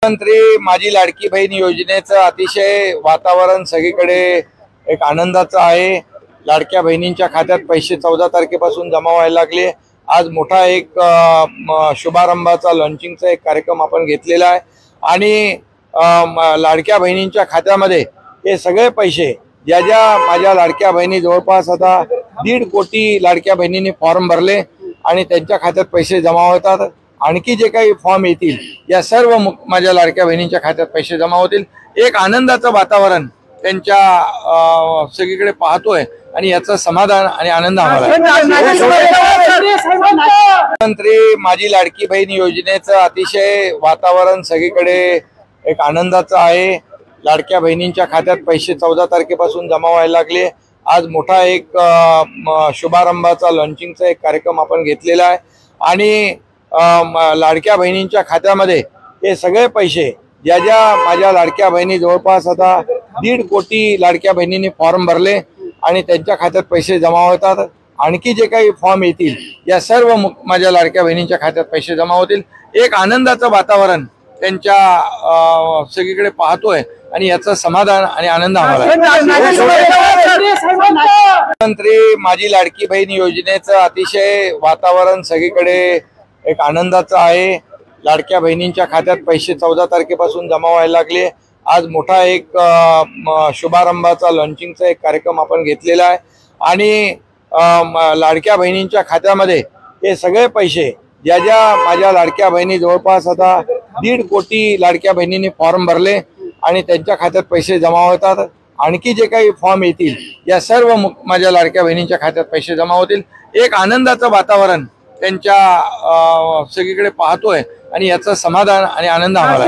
प्रधानमंत्री माझी लाडकी बहीण योजनेचं अतिशय वातावरण सगळीकडे एक आनंदाचं आहे। लाडक्या बहिणींच्या खात्यात पैसे 14 तारखेपासून जमा व्हायला लागले। आज मोठा एक शुभारंभाचा लॉन्चिंगचा एक कार्यक्रम आपण घेतलेला आहे आणि लाडक्या बहिणींच्या खात्यामध्ये हे सगळे पैसे ज्या माझ्या लाडक्या बहिणी जवळपास आता 1.5 कोटी लाडक्या बहिणींनी फॉर्म भरले आणि त्यांच्या खात्यात पैसे जमा होतात। आणखी जे काही फॉर्म येतील या सर्व माझ्या लाडक्या बहिणींच्या खात्यात पैसे जमा होतील। एक आनंदाचं वातावरण त्यांच्या सगळीकडे पाहतोय आणि याचं समाधान आणि आनंद आम्हाला प्रधानमंत्री माझी लाडकी बहीण योजनेचं अतिशय वातावरण सगळीकडे एक आनंदाचं आहे। लाडक्या बहिणींच्या खात्यात पैसे 14 तारखेपासून जमा व्हायला लागले। आज मोठा एक शुभारंभाचा लॉन्चिंगचा एक कार्यक्रम आपण घेतलेला आहे आणि लाडक्या बहिणींच्या खात्यामध्ये हे सगळे पैसे ज्या माझ्या लाडक्या बहिणी जवळपास आता 1.5 कोटी लाडक्या बहिणींनी फॉर्म भरले आणि त्यांच्या खात्यात पैसे जमा होतात। आणखी जे काही फॉर्म येतील या सर्व माझ्या लाडक्या बहिणींच्या खात्यात पैसे जमा होतील। एक आनंदाचं वातावरण त्यांच्या सगळीकडे पाहतोय आणि याचं समाधान आणि आनंद आम्हाला प्रधानमंत्री माझी लाडकी बहीण योजनेचं अतिशय वातावरण सगळीकडे एक आनंदाचं आहे। लाडक्या बहिणींच्या खात्यात पैसे 14 तारखेपासून जमा व्हायला लागले। आज मोठा एक शुभारंभाचा लॉन्चिंगचा एक कार्यक्रम आपण घेतलेला आहे आणि लाडक्या बहिणींच्या खात्यामध्ये हे सगळे पैसे ज्या माझ्या लाडक्या बहिणी जवळपास आता 1.5 कोटी लाडक्या बहिणींनी फॉर्म भरले आणि त्यांच्या खात्यात पैसे जमा होतात। आणखी जे काही फॉर्म येतील या सर्व माझ्या लाडक्या बहिणींच्या खात्यात पैसे जमा होतील। एक आनंदाचं वातावरण त्यांच्या सगळीकडे पाहतोय आणि याचं समाधान आणि आनंद आम्हाला